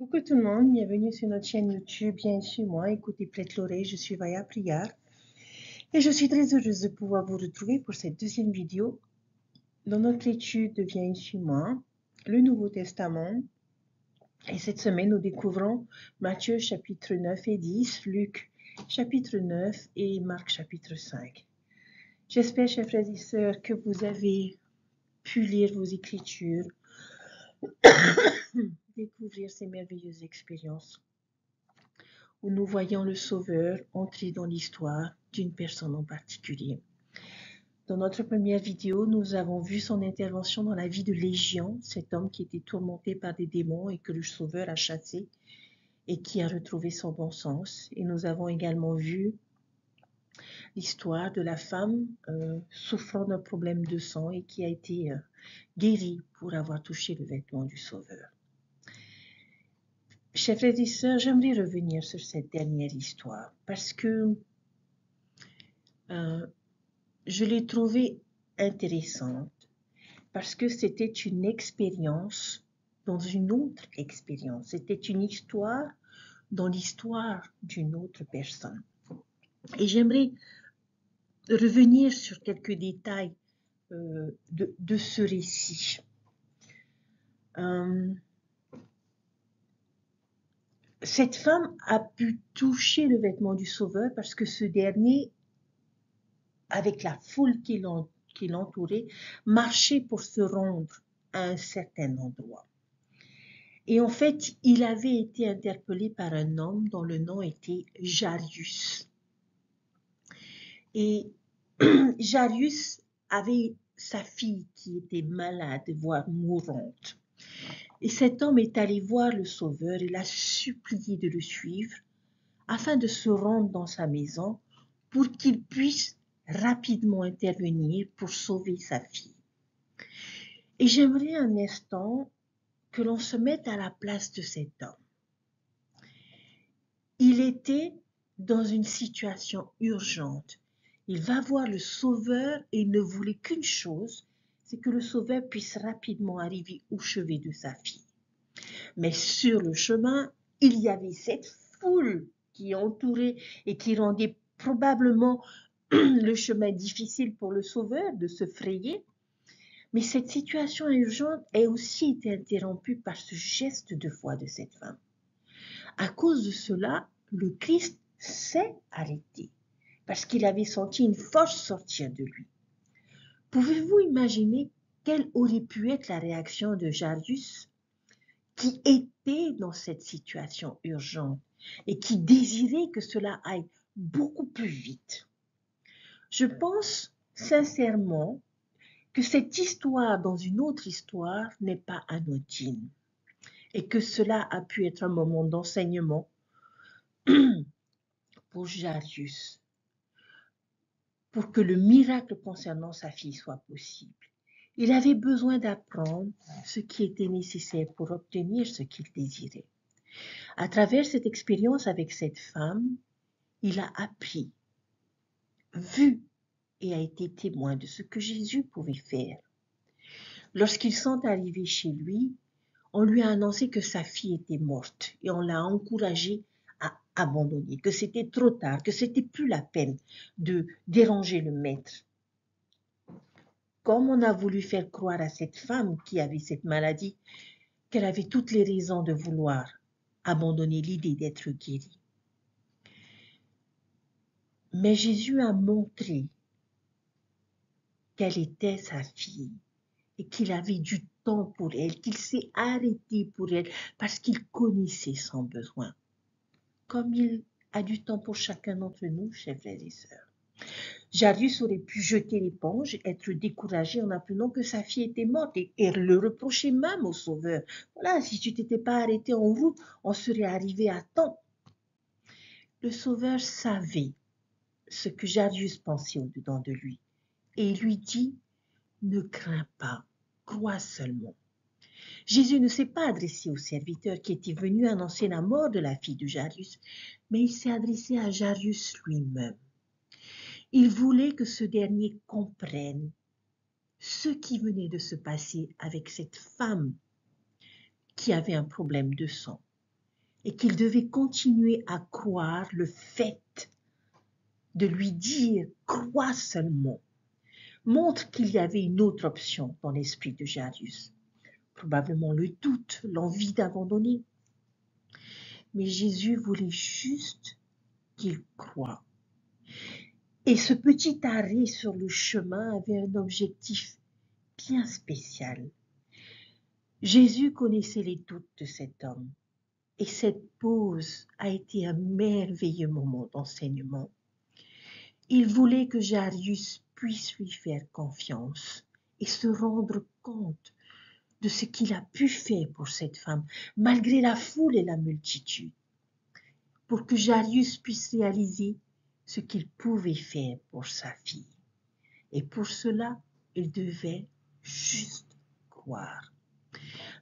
Coucou tout le monde, bienvenue sur notre chaîne YouTube. Bien sûr, moi, écoutez Prête l'oreille, je suis Vaya Prière et je suis très heureuse de pouvoir vous retrouver pour cette deuxième vidéo dans notre étude de Viens sur moi, le Nouveau Testament. Et cette semaine, nous découvrons Matthieu chapitre 9 et 10, Luc chapitre 9 et Marc chapitre 5. J'espère, chers frères et sœurs, que vous avez pu lire vos écritures, découvrir ces merveilleuses expériences où nous voyons le Sauveur entrer dans l'histoire d'une personne en particulier. Dans notre première vidéo, nous avons vu son intervention dans la vie de Légion, cet homme qui était tourmenté par des démons et que le Sauveur a chassé et qui a retrouvé son bon sens. Et nous avons également vu l'histoire de la femme souffrant d'un problème de sang et qui a été guérie pour avoir touché le vêtement du Sauveur. Chers frères et sœurs, j'aimerais revenir sur cette dernière histoire parce que je l'ai trouvée intéressante parce que c'était une expérience dans une autre expérience. C'était une histoire dans l'histoire d'une autre personne. Et j'aimerais revenir sur quelques détails de ce récit. Cette femme a pu toucher le vêtement du Sauveur parce que ce dernier, avec la foule qui l'entourait, marchait pour se rendre à un certain endroit. Et en fait, il avait été interpellé par un homme dont le nom était Jairus. Et Jairus avait sa fille qui était malade, voire mourante. Et cet homme est allé voir le Sauveur et l'a supplié de le suivre afin de se rendre dans sa maison pour qu'il puisse rapidement intervenir pour sauver sa fille. Et j'aimerais un instant que l'on se mette à la place de cet homme. Il était dans une situation urgente. Il va voir le Sauveur et il ne voulait qu'une chose, c'est que le Sauveur puisse rapidement arriver au chevet de sa fille. Mais sur le chemin, il y avait cette foule qui entourait et qui rendait probablement le chemin difficile pour le Sauveur de se frayer. Mais cette situation urgente a aussi été interrompue par ce geste de foi de cette femme. À cause de cela, le Christ s'est arrêté parce qu'il avait senti une force sortir de lui. Pouvez-vous imaginer quelle aurait pu être la réaction de Jairus qui était dans cette situation urgente et qui désirait que cela aille beaucoup plus vite? Je pense sincèrement que cette histoire dans une autre histoire n'est pas anodine et que cela a pu être un moment d'enseignement pour Jairus, pour que le miracle concernant sa fille soit possible. Il avait besoin d'apprendre ce qui était nécessaire pour obtenir ce qu'il désirait. À travers cette expérience avec cette femme, il a appris, vu et a été témoin de ce que Jésus pouvait faire. Lorsqu'ils sont arrivés chez lui, on lui a annoncé que sa fille était morte et on l'a encouragé à abandonner, que c'était trop tard, que c'était plus la peine de déranger le maître. Comme on a voulu faire croire à cette femme qui avait cette maladie qu'elle avait toutes les raisons de vouloir abandonner l'idée d'être guérie. Mais Jésus a montré quelle était sa fille et qu'il avait du temps pour elle, qu'il s'est arrêté pour elle parce qu'il connaissait son besoin. Comme il a du temps pour chacun d'entre nous, chers frères et sœurs. Jairus aurait pu jeter l'éponge, être découragé en apprenant que sa fille était morte et le reprocher même au Sauveur. Voilà, si tu t'étais pas arrêté en route, on serait arrivé à temps. Le Sauveur savait ce que Jairus pensait au-dedans de lui et il lui dit, ne crains pas, crois seulement. Jésus ne s'est pas adressé au serviteur qui était venu annoncer la mort de la fille de Jairus, mais il s'est adressé à Jairus lui-même. Il voulait que ce dernier comprenne ce qui venait de se passer avec cette femme qui avait un problème de sang. et qu'il devait continuer à croire, le fait de lui dire « crois seulement » montre qu'il y avait une autre option dans l'esprit de Jairus. Probablement le doute, l'envie d'abandonner. Mais Jésus voulait juste qu'il croie. Et ce petit arrêt sur le chemin avait un objectif bien spécial. Jésus connaissait les doutes de cet homme. Et cette pause a été un merveilleux moment d'enseignement. Il voulait que Jairus puisse lui faire confiance et se rendre compte de ce qu'il a pu faire pour cette femme, malgré la foule et la multitude, pour que Jairus puisse réaliser ce qu'il pouvait faire pour sa fille. Et pour cela, il devait juste croire.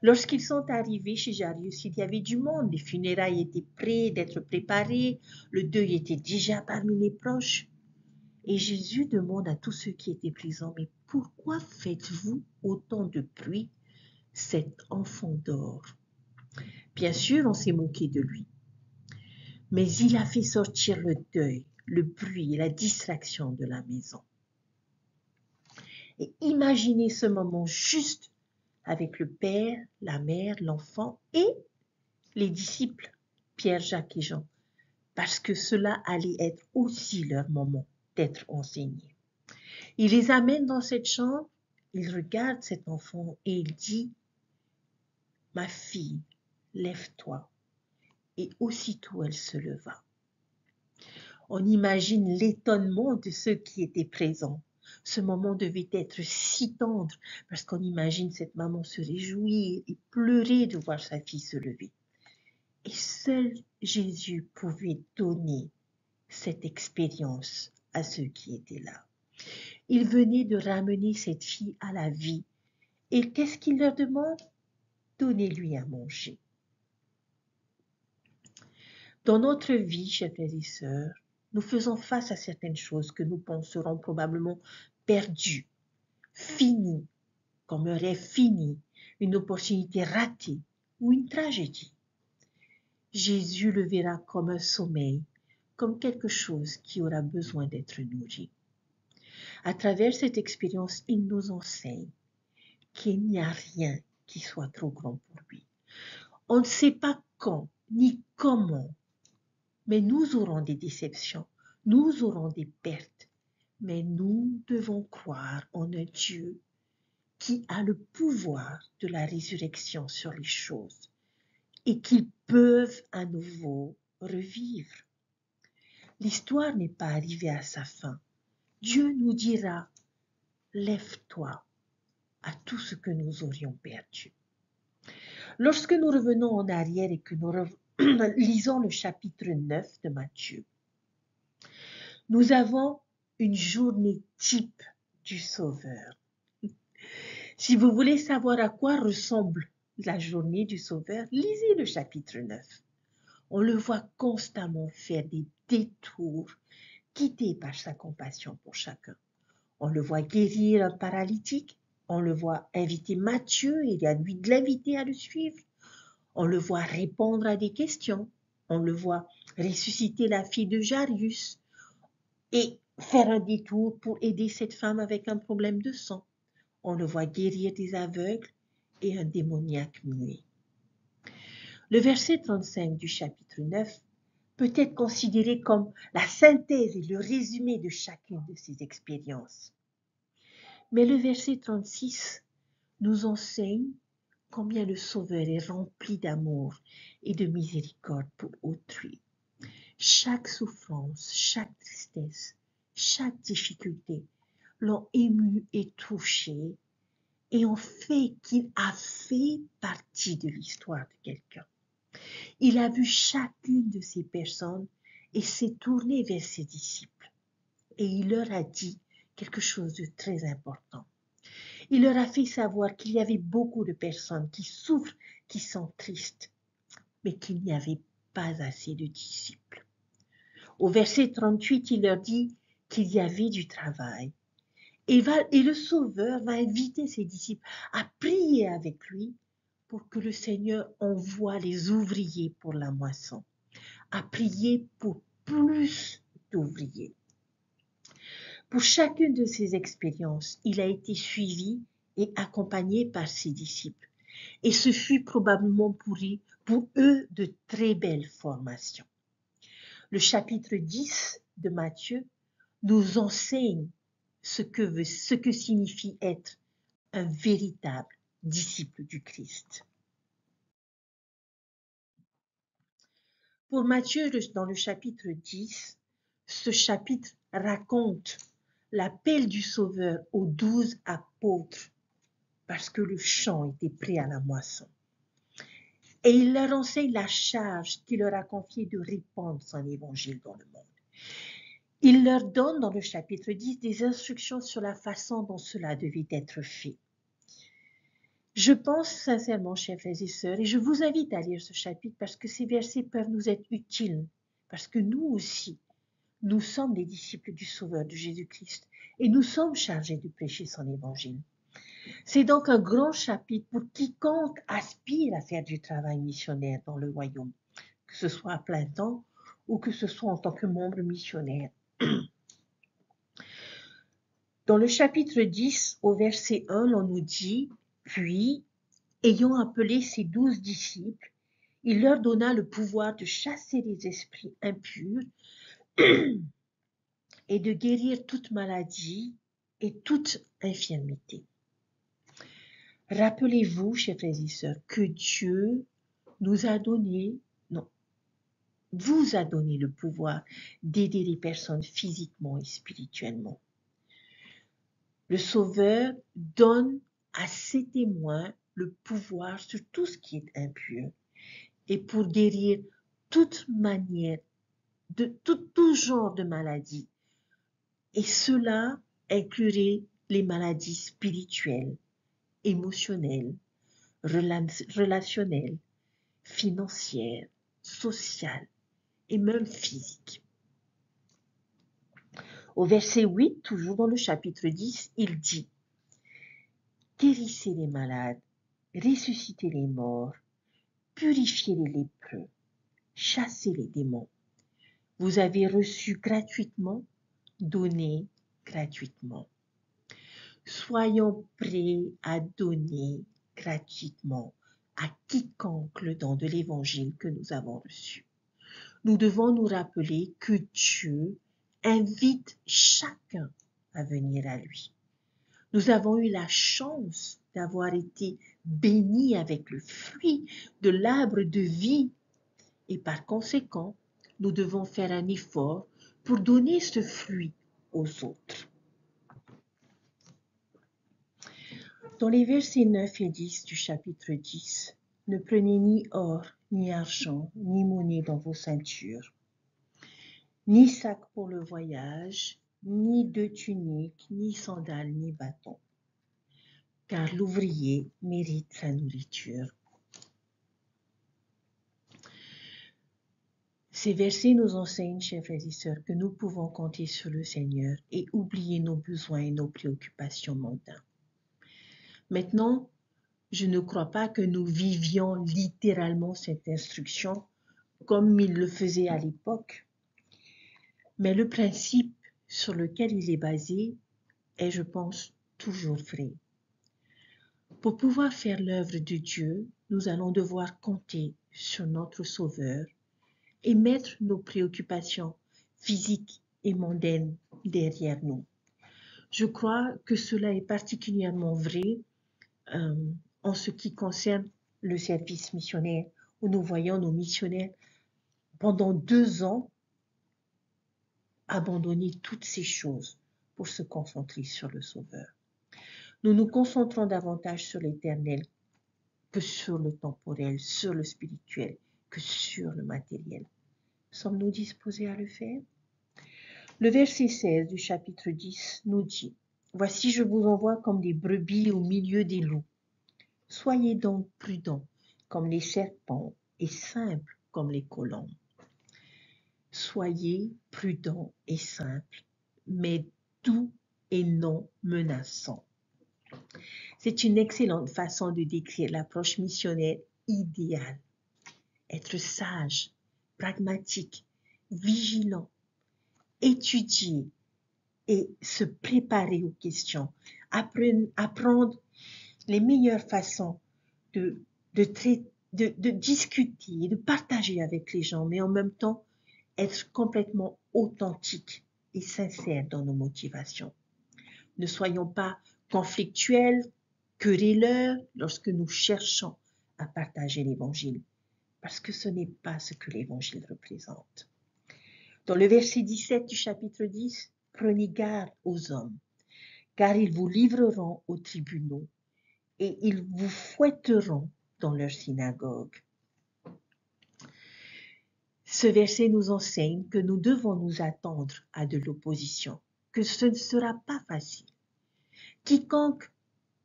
Lorsqu'ils sont arrivés chez Jairus, il y avait du monde. Les funérailles étaient prêtes d'être préparées. Le deuil était déjà parmi les proches. Et Jésus demande à tous ceux qui étaient présents, « Mais pourquoi faites-vous autant de bruit? Cet enfant dort. » Bien sûr, on s'est moqué de lui. Mais il a fait sortir le deuil, le bruit et la distraction de la maison. Et imaginez ce moment juste avec le père, la mère, l'enfant et les disciples, Pierre, Jacques et Jean, parce que cela allait être aussi leur moment d'être enseignés. Il les amène dans cette chambre, il regarde cet enfant et il dit « Ma fille, lève-toi. » Et aussitôt elle se leva. On imagine l'étonnement de ceux qui étaient présents. Ce moment devait être si tendre parce qu'on imagine cette maman se réjouir et pleurer de voir sa fille se lever. Et seul Jésus pouvait donner cette expérience à ceux qui étaient là. Il venait de ramener cette fille à la vie. Et qu'est-ce qu'il leur demande? Donnez-lui à manger. Dans notre vie, chers frères et sœurs, nous faisons face à certaines choses que nous penserons probablement perdues, finies, comme un rêve fini, une opportunité ratée ou une tragédie. Jésus le verra comme un sommeil, comme quelque chose qui aura besoin d'être nourri. À travers cette expérience, il nous enseigne qu'il n'y a rien qui soit trop grand pour lui. On ne sait pas quand ni comment, mais nous aurons des déceptions, nous aurons des pertes, mais nous devons croire en un Dieu qui a le pouvoir de la résurrection sur les choses et qu'ils peuvent à nouveau revivre. L'histoire n'est pas arrivée à sa fin. Dieu nous dira, lève-toi à tout ce que nous aurions perdu. Lorsque nous revenons en arrière et que nous lisons le chapitre 9 de Matthieu, nous avons une journée type du Sauveur. Si vous voulez savoir à quoi ressemble la journée du Sauveur, lisez le chapitre 9. On le voit constamment faire des détours, guidé par sa compassion pour chacun. On le voit guérir un paralytique, on le voit inviter Matthieu et à lui de l'inviter à le suivre. On le voit répondre à des questions. On le voit ressusciter la fille de Jairus et faire un détour pour aider cette femme avec un problème de sang. On le voit guérir des aveugles et un démoniaque muet. Le verset 35 du chapitre 9 peut être considéré comme la synthèse et le résumé de chacune de ces expériences. Mais le verset 36 nous enseigne combien le Sauveur est rempli d'amour et de miséricorde pour autrui. Chaque souffrance, chaque tristesse, chaque difficulté l'ont ému et touché et ont fait qu'il a fait partie de l'histoire de quelqu'un. Il a vu chacune de ces personnes et s'est tourné vers ses disciples. Et il leur a dit quelque chose de très important. Il leur a fait savoir qu'il y avait beaucoup de personnes qui souffrent, qui sont tristes, mais qu'il n'y avait pas assez de disciples. Au verset 38, il leur dit qu'il y avait du travail. Et le Sauveur va inviter ses disciples à prier avec lui pour que le Seigneur envoie les ouvriers pour la moisson, à prier pour plus d'ouvriers. Pour chacune de ces expériences, il a été suivi et accompagné par ses disciples. Et ce fut probablement pour eux de très belles formations. Le chapitre 10 de Matthieu nous enseigne ce que signifie être un véritable disciple du Christ. Pour Matthieu, dans le chapitre 10, ce chapitre raconte l'appel du Sauveur aux 12 apôtres parce que le champ était prêt à la moisson. Et il leur enseigne la charge qu'il leur a confiée de répandre son évangile dans le monde. Il leur donne dans le chapitre 10 des instructions sur la façon dont cela devait être fait. Je pense sincèrement, chers frères et sœurs, et je vous invite à lire ce chapitre parce que ces versets peuvent nous être utiles, parce que nous aussi, nous sommes des disciples du Sauveur de Jésus-Christ et nous sommes chargés de prêcher son évangile. C'est donc un grand chapitre pour quiconque aspire à faire du travail missionnaire dans le royaume, que ce soit à plein temps ou que ce soit en tant que membre missionnaire. Dans le chapitre 10, au verset 1, on nous dit « Puis, ayant appelé ses 12 disciples, il leur donna le pouvoir de chasser les esprits impurs et de guérir toute maladie et toute infirmité. » Rappelez-vous, chers frères et sœurs, que Dieu vous a donné le pouvoir d'aider les personnes physiquement et spirituellement. Le Sauveur donne à ses témoins le pouvoir sur tout ce qui est impur et pour guérir toute manière, de tout genre de maladies. Et cela inclurait les maladies spirituelles, émotionnelles, relationnelles, financières, sociales et même physiques. Au verset 8, toujours dans le chapitre 10, il dit « Guérissez les malades, ressuscitez les morts, purifiez les lépreux, chassez les démons. Vous avez reçu gratuitement, donnez gratuitement. Soyons prêts à donner gratuitement à quiconque le don de l'évangile que nous avons reçu. Nous devons nous rappeler que Dieu invite chacun à venir à lui. Nous avons eu la chance d'avoir été bénis avec le fruit de l'arbre de vie et par conséquent, nous devons faire un effort pour donner ce fruit aux autres. Dans les versets 9 et 10 du chapitre 10, ne prenez ni or, ni argent, ni monnaie dans vos ceintures, ni sac pour le voyage, ni de tunique, ni sandales, ni bâton, car l'ouvrier mérite sa nourriture. Ces versets nous enseignent, chers frères et sœurs, que nous pouvons compter sur le Seigneur et oublier nos besoins et nos préoccupations mondaines. Maintenant, je ne crois pas que nous vivions littéralement cette instruction comme il le faisait à l'époque, mais le principe sur lequel il est basé est, je pense, toujours vrai. Pour pouvoir faire l'œuvre de Dieu, nous allons devoir compter sur notre Sauveur et mettre nos préoccupations physiques et mondaines derrière nous. Je crois que cela est particulièrement vrai en ce qui concerne le service missionnaire, où nous voyons nos missionnaires pendant 2 ans abandonner toutes ces choses pour se concentrer sur le Sauveur. Nous nous concentrons davantage sur l'éternel que sur le temporel, sur le spirituel, que sur le matériel. Sommes-nous disposés à le faire? Le verset 16 du chapitre 10 nous dit « Voici, je vous envoie comme des brebis au milieu des loups. Soyez donc prudents comme les serpents et simples comme les colombes. » Soyez prudents et simples, mais doux et non menaçants. C'est une excellente façon de décrire l'approche missionnaire idéale. Être sage, pragmatique, vigilant, étudier et se préparer aux questions. Apprendre les meilleures façons de, de discuter, de partager avec les gens, mais en même temps, être complètement authentique et sincère dans nos motivations. Ne soyons pas conflictuels, querelleurs lorsque nous cherchons à partager l'Évangile, parce que ce n'est pas ce que l'Évangile représente. Dans le verset 17 du chapitre 10, prenez garde aux hommes, car ils vous livreront aux tribunaux et ils vous fouetteront dans leur synagogue. Ce verset nous enseigne que nous devons nous attendre à de l'opposition, que ce ne sera pas facile. Quiconque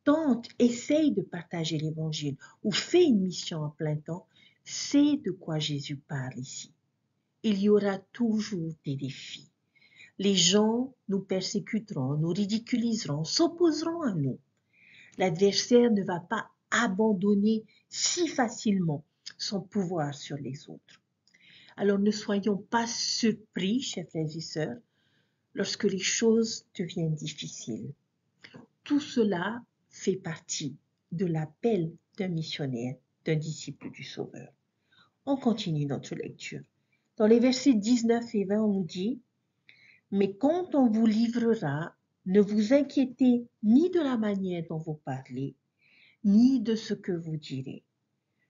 tente, essaye de partager l'Évangile ou fait une mission en plein temps, sait de quoi Jésus parle ici. Il y aura toujours des défis. Les gens nous persécuteront, nous ridiculiseront, s'opposeront à nous. L'adversaire ne va pas abandonner si facilement son pouvoir sur les autres. Alors ne soyons pas surpris, chers frères et sœurs, lorsque les choses deviennent difficiles. Tout cela fait partie de l'appel d'un missionnaire, d'un disciple du Sauveur. On continue notre lecture. Dans les versets 19 et 20, on nous dit « Mais quand on vous livrera, ne vous inquiétez ni de la manière dont vous parlez, ni de ce que vous direz.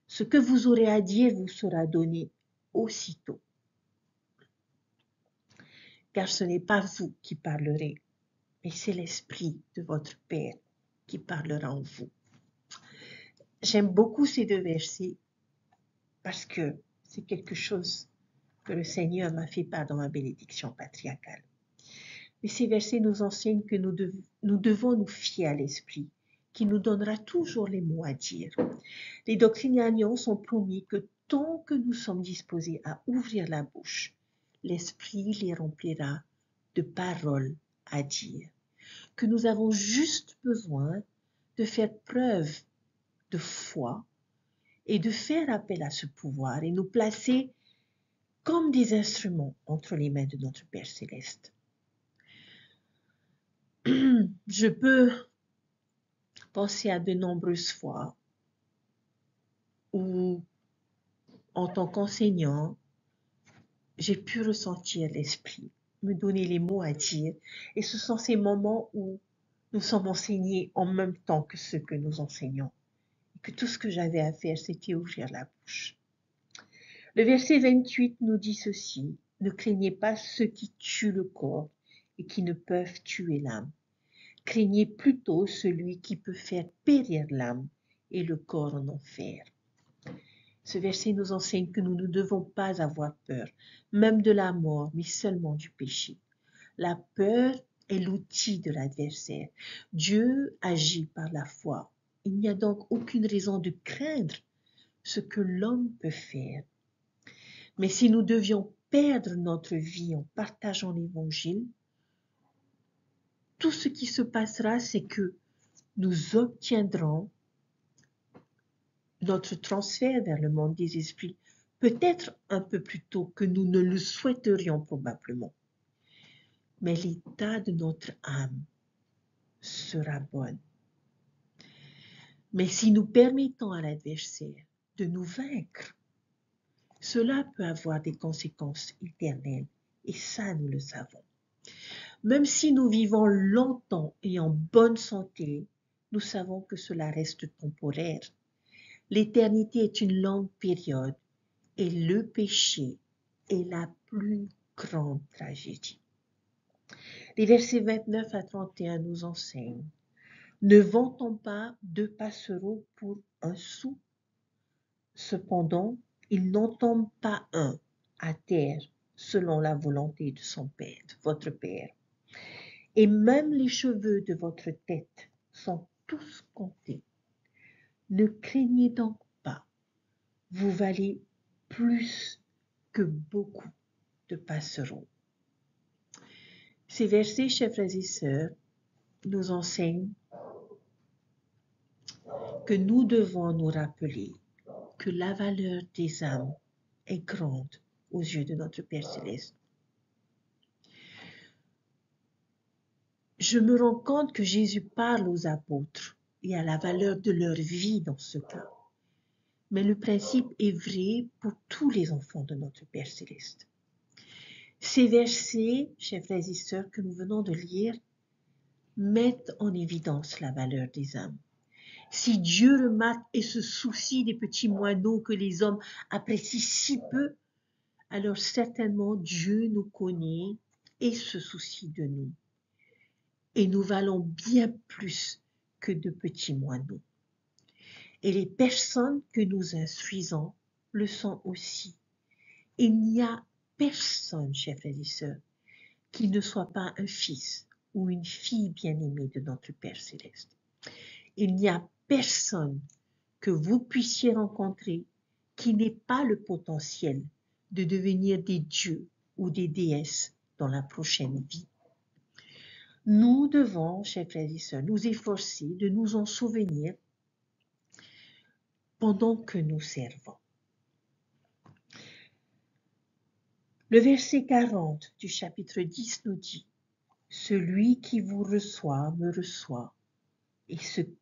Ce que vous aurez à dire vous sera donné aussitôt. Car ce n'est pas vous qui parlerez, mais c'est l'Esprit de votre Père qui parlera en vous. » J'aime beaucoup ces deux versets parce que c'est quelque chose que le Seigneur m'a fait part dans ma bénédiction patriarcale. Mais ces versets nous enseignent que nous devons nous fier à l'Esprit, qui nous donnera toujours les mots à dire. Les doctrinariens sont promis que tant que nous sommes disposés à ouvrir la bouche, l'Esprit les remplira de paroles à dire, que nous avons juste besoin de faire preuve de foi et de faire appel à ce pouvoir et nous placer comme des instruments entre les mains de notre Père céleste. Je peux penser à de nombreuses fois où, en tant qu'enseignant, j'ai pu ressentir l'Esprit, me donner les mots à dire, et ce sont ces moments où nous sommes enseignés en même temps que ceux que nous enseignons, et que tout ce que j'avais à faire, c'était ouvrir la bouche. Le verset 28 nous dit ceci, « Ne craignez pas ceux qui tuent le corps et qui ne peuvent tuer l'âme. Craignez plutôt celui qui peut faire périr l'âme et le corps en enfer. » Ce verset nous enseigne que nous ne devons pas avoir peur, même de la mort, mais seulement du péché. La peur est l'outil de l'adversaire. Dieu agit par la foi. Il n'y a donc aucune raison de craindre ce que l'homme peut faire. Mais si nous devions perdre notre vie en partageant l'Évangile, tout ce qui se passera, c'est que nous obtiendrons notre transfert vers le monde des esprits, peut-être un peu plus tôt que nous ne le souhaiterions probablement. Mais l'état de notre âme sera bon. Mais si nous permettons à l'adversaire de nous vaincre, cela peut avoir des conséquences éternelles, et ça nous le savons. Même si nous vivons longtemps et en bonne santé, nous savons que cela reste temporaire. L'éternité est une longue période et le péché est la plus grande tragédie. Les versets 29 à 31 nous enseignent « Ne vend-on pas 2 passereaux pour 1 sou? Cependant, il n'en tombe pas un à terre selon la volonté de son Père, de votre Père. Et même les cheveux de votre tête sont tous comptés. Ne craignez donc pas, vous valez plus que beaucoup de passereaux. » Ces versets, chers frères et sœurs, nous enseignent que nous devons nous rappeler que la valeur des âmes est grande aux yeux de notre Père Céleste. Je me rends compte que Jésus parle aux apôtres et à la valeur de leur vie dans ce cas. Mais le principe est vrai pour tous les enfants de notre Père Céleste. Ces versets, chers frères et sœurs, que nous venons de lire, mettent en évidence la valeur des âmes. Si Dieu remarque et se soucie des petits moineaux que les hommes apprécient si peu, alors certainement Dieu nous connaît et se soucie de nous. Et nous valons bien plus que de petits moineaux. Et les personnes que nous instruisons le sont aussi. Il n'y a personne, chers frères et sœurs, qui ne soit pas un fils ou une fille bien-aimée de notre Père Céleste. Il n'y a personne que vous puissiez rencontrer qui n'ait pas le potentiel de devenir des dieux ou des déesses dans la prochaine vie. Nous devons, chers frères et sœurs, nous efforcer de nous en souvenir pendant que nous servons. Le verset 40 du chapitre 10 nous dit « Celui qui vous reçoit me reçoit, et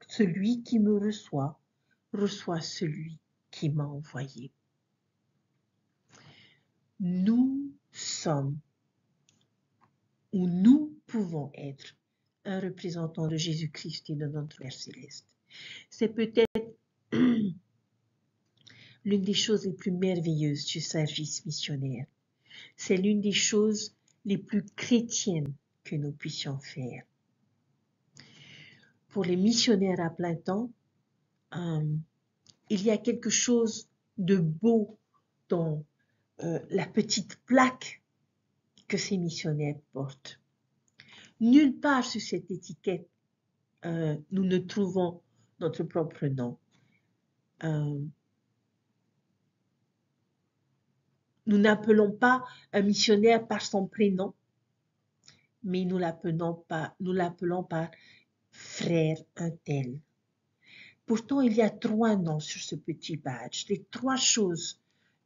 celui qui me reçoit reçoit celui qui m'a envoyé. » Nous sommes, ou nous pouvons être, un représentant de Jésus-Christ et de notre Père Céleste. C'est peut-être l'une des choses les plus merveilleuses du service missionnaire. C'est l'une des choses les plus chrétiennes que nous puissions faire. Pour les missionnaires à plein temps, il y a quelque chose de beau dans la petite plaque que ces missionnaires portent. Nulle part sur cette étiquette, nous ne trouvons notre propre nom. Nous n'appelons pas un missionnaire par son prénom, mais nous l'appelons par frère un tel. Pourtant, il y a 3 noms sur ce petit badge, les 3 choses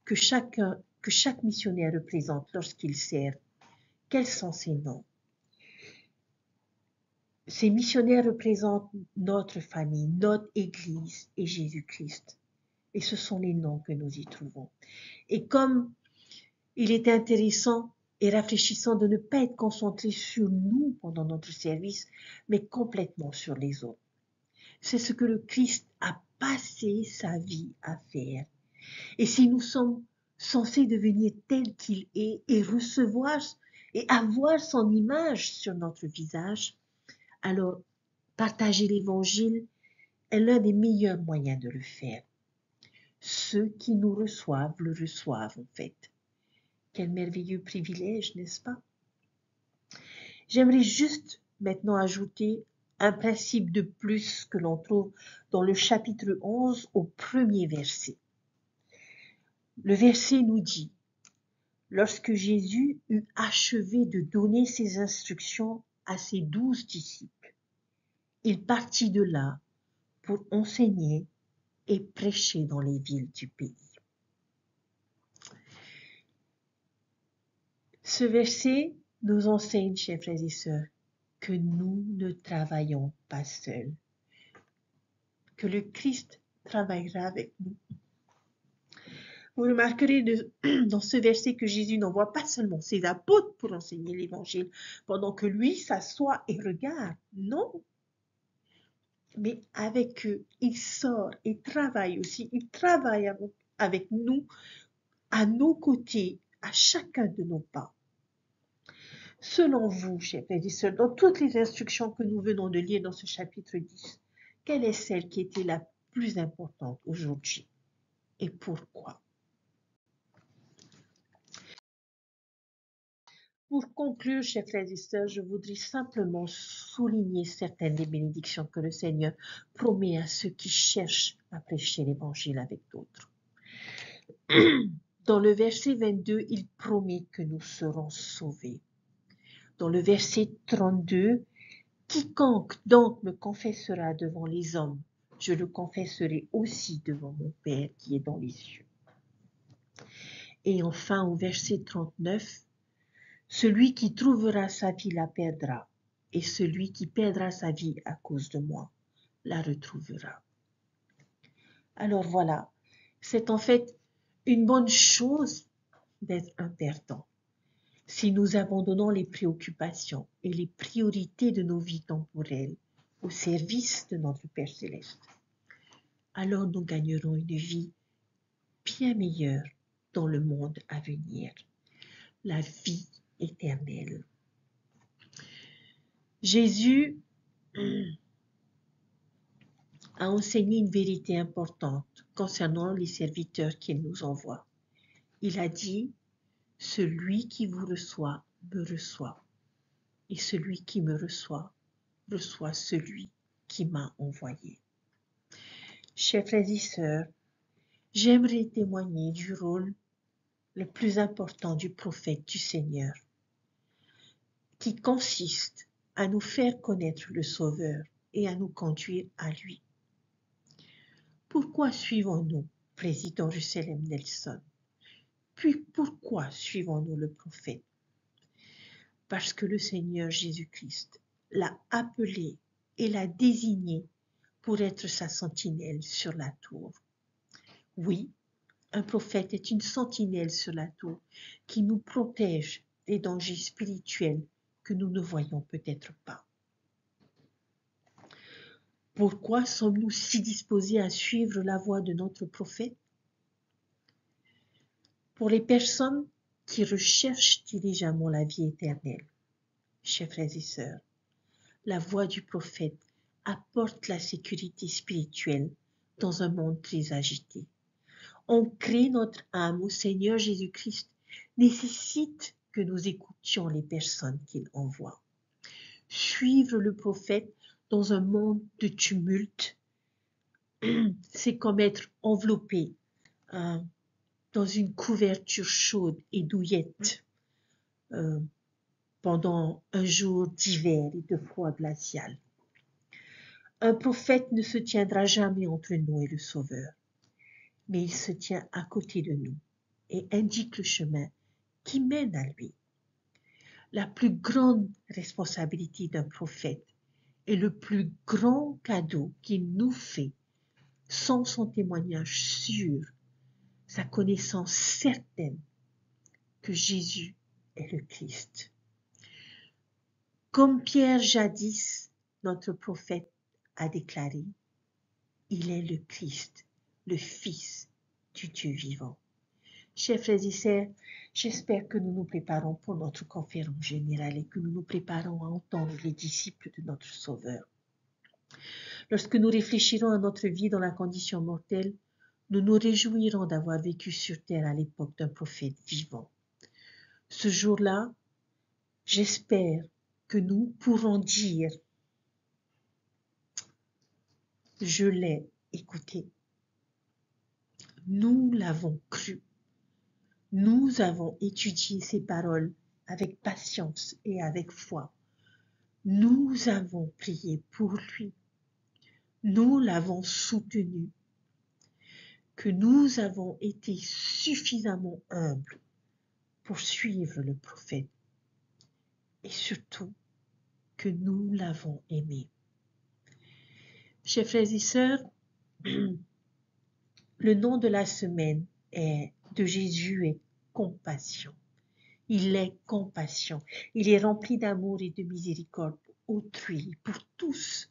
que chaque missionnaire représente lorsqu'il sert. Quels sont ces noms? Ces missionnaires représentent notre famille, notre Église et Jésus-Christ. Et ce sont les noms que nous y trouvons. Et comme il est intéressant et rafraîchissant de ne pas être concentré sur nous pendant notre service, mais complètement sur les autres. C'est ce que le Christ a passé sa vie à faire. Et si nous sommes censés devenir tels qu'il est et recevoir et avoir son image sur notre visage, alors partager l'Évangile est l'un des meilleurs moyens de le faire. Ceux qui nous reçoivent le reçoivent en fait. Quel merveilleux privilège, n'est-ce pas? J'aimerais juste maintenant ajouter un principe de plus que l'on trouve dans le chapitre 11 au premier verset. Le verset nous dit « Lorsque Jésus eut achevé de donner ses instructions à ses 12 disciples, il partit de là pour enseigner et prêcher dans les villes du pays. » Ce verset nous enseigne, chers frères et sœurs, que nous ne travaillons pas seuls, que le Christ travaillera avec nous. Vous remarquerez dans ce verset que Jésus n'envoie pas seulement ses apôtres pour enseigner l'Évangile, pendant que lui s'assoit et regarde. Non. Mais avec eux, il sort et travaille aussi. Il travaille avec nous, à nos côtés, à chacun de nos pas. Selon vous, chers frères et sœurs, dans toutes les instructions que nous venons de lire dans ce chapitre 10, quelle est celle qui était la plus importante aujourd'hui et pourquoi? Pour conclure, chers frères et sœurs, je voudrais simplement souligner certaines des bénédictions que le Seigneur promet à ceux qui cherchent à prêcher l'Évangile avec d'autres. Dans le verset 22, il promet que nous serons sauvés. Dans le verset 32, « Quiconque donc me confessera devant les hommes, je le confesserai aussi devant mon Père qui est dans les cieux. Et enfin, au verset 39, celui qui trouvera sa vie la perdra, et celui qui perdra sa vie à cause de moi la retrouvera. Alors voilà, c'est en fait une bonne chose d'être un perdant. Si nous abandonnons les préoccupations et les priorités de nos vies temporelles au service de notre Père céleste, alors nous gagnerons une vie bien meilleure dans le monde à venir, la vie éternelle. Jésus a enseigné une vérité importante concernant les serviteurs qu'il nous envoie. Il a dit, « Celui qui vous reçoit, me reçoit, et celui qui me reçoit, reçoit celui qui m'a envoyé. » Chers frères et sœurs, j'aimerais témoigner du rôle le plus important du prophète du Seigneur, qui consiste à nous faire connaître le Sauveur et à nous conduire à lui. Pourquoi suivons-nous président Russell Nelson? Puis pourquoi suivons-nous le prophète? Parce que le Seigneur Jésus-Christ l'a appelé et l'a désigné pour être sa sentinelle sur la tour. Oui, un prophète est une sentinelle sur la tour qui nous protège des dangers spirituels que nous ne voyons peut-être pas. Pourquoi sommes-nous si disposés à suivre la voie de notre prophète? Pour les personnes qui recherchent diligemment la vie éternelle, chers frères et sœurs, la voie du prophète apporte la sécurité spirituelle dans un monde très agité. Ancrer notre âme au Seigneur Jésus-Christ nécessite que nous écoutions les personnes qu'il envoie. Suivre le prophète dans un monde de tumulte, c'est comme être enveloppé dans une couverture chaude et douillette pendant un jour d'hiver et de froid glacial. Un prophète ne se tiendra jamais entre nous et le Sauveur, mais il se tient à côté de nous et indique le chemin qui mène à lui. La plus grande responsabilité d'un prophète et le plus grand cadeau qu'il nous fait sont son témoignage sûr, sa connaissance certaine que Jésus est le Christ. Comme Pierre jadis, notre prophète, a déclaré, il est le Christ, le Fils du Dieu vivant. Chers frères et sœurs, j'espère que nous nous préparons pour notre conférence générale et que nous nous préparons à entendre les disciples de notre Sauveur. Lorsque nous réfléchirons à notre vie dans la condition mortelle, nous nous réjouirons d'avoir vécu sur terre à l'époque d'un prophète vivant. Ce jour-là, j'espère que nous pourrons dire « Je l'ai écouté ». Nous l'avons cru. Nous avons étudié ses paroles avec patience et avec foi. Nous avons prié pour lui. Nous l'avons soutenu. Que nous avons été suffisamment humbles pour suivre le prophète. Et surtout, que nous l'avons aimé. Chers frères et sœurs, le nom de la semaine de Jésus est compassion. Il est compassion. Il est rempli d'amour et de miséricorde pour autrui, pour tous.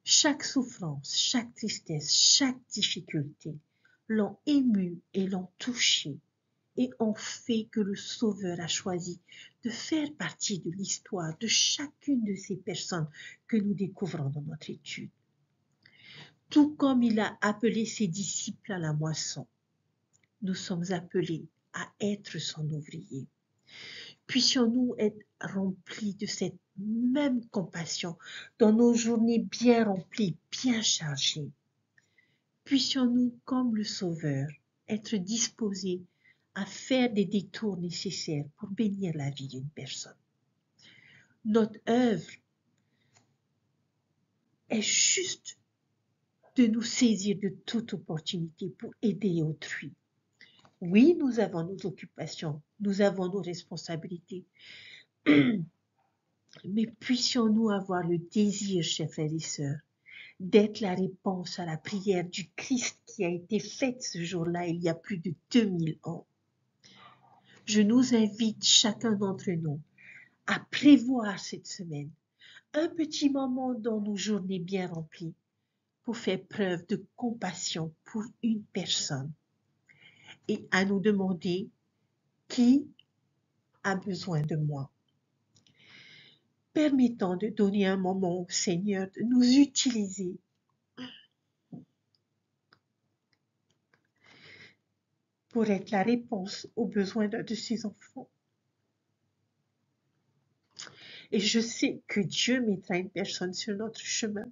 Chaque souffrance, chaque tristesse, chaque difficulté l'ont ému et l'ont touché et ont fait que le Sauveur a choisi de faire partie de l'histoire de chacune de ces personnes que nous découvrons dans notre étude. Tout comme il a appelé ses disciples à la moisson, nous sommes appelés à être son ouvrier. Puissions-nous être remplis de cette même compassion dans nos journées bien remplies, bien chargées. Puissions-nous, comme le Sauveur, être disposés à faire des détours nécessaires pour bénir la vie d'une personne. Notre œuvre est juste de nous saisir de toute opportunité pour aider autrui. Oui, nous avons nos occupations, nous avons nos responsabilités, mais puissions-nous avoir le désir, chers frères et sœurs, d'être la réponse à la prière du Christ qui a été faite ce jour-là, il y a plus de 2000 ans. Je nous invite, chacun d'entre nous, à prévoir cette semaine un petit moment dans nos journées bien remplies pour faire preuve de compassion pour une personne et à nous demander qui a besoin de moi. Permettons de donner un moment au Seigneur de nous utiliser pour être la réponse aux besoins de ses enfants. Et je sais que Dieu mettra une personne sur notre chemin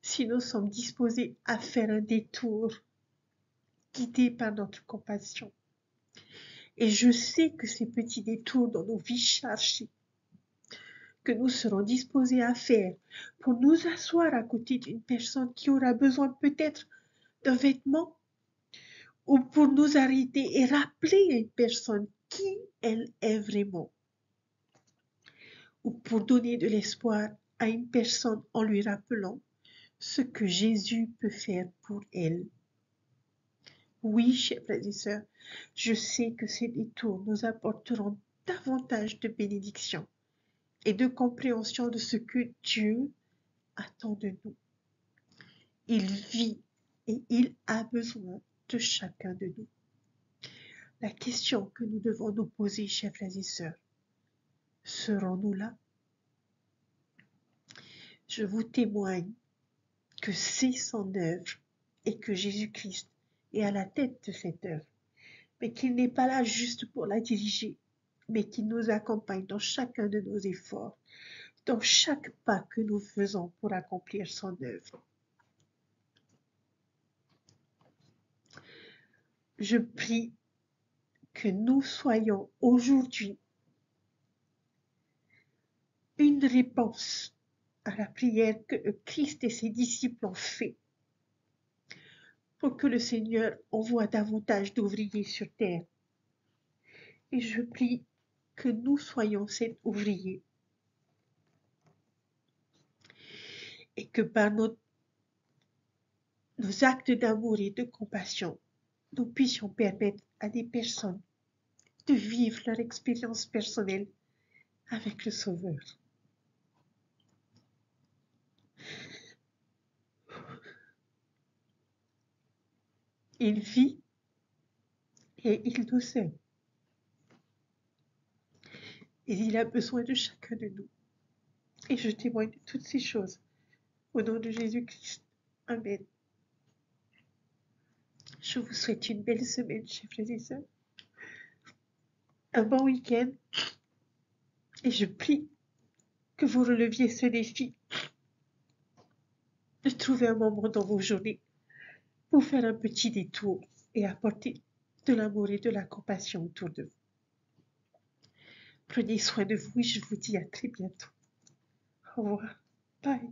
si nous sommes disposés à faire un détour guidés par notre compassion. Et je sais que ces petits détours dans nos vies chargées que nous serons disposés à faire pour nous asseoir à côté d'une personne qui aura besoin peut-être d'un vêtement ou pour nous arrêter et rappeler à une personne qui elle est vraiment ou pour donner de l'espoir à une personne en lui rappelant ce que Jésus peut faire pour elle. Oui, chers frères et sœurs, je sais que ces détours nous apporteront davantage de bénédictions et de compréhension de ce que Dieu attend de nous. Il vit et il a besoin de chacun de nous. La question que nous devons nous poser, chers frères et sœurs, serons-nous là? Je vous témoigne que c'est son œuvre et que Jésus-Christ est à la tête de cette œuvre, mais qu'il n'est pas là juste pour la diriger, mais qu'il nous accompagne dans chacun de nos efforts, dans chaque pas que nous faisons pour accomplir son œuvre. Je prie que nous soyons aujourd'hui une réponse à la prière que Christ et ses disciples ont fait pour que le Seigneur envoie davantage d'ouvriers sur terre. Et je prie que nous soyons cet ouvrier et que par nos actes d'amour et de compassion, nous puissions permettre à des personnes de vivre leur expérience personnelle avec le Sauveur. Il vit et il nous aime. Et il a besoin de chacun de nous. Et je témoigne de toutes ces choses au nom de Jésus-Christ. Amen. Je vous souhaite une belle semaine, chers frères et sœurs. Un bon week-end. Et je prie que vous releviez ce défi de trouver un moment dans vos journées pour faire un petit détour et apporter de l'amour et de la compassion autour de vous. Prenez soin de vous et je vous dis à très bientôt. Au revoir. Bye.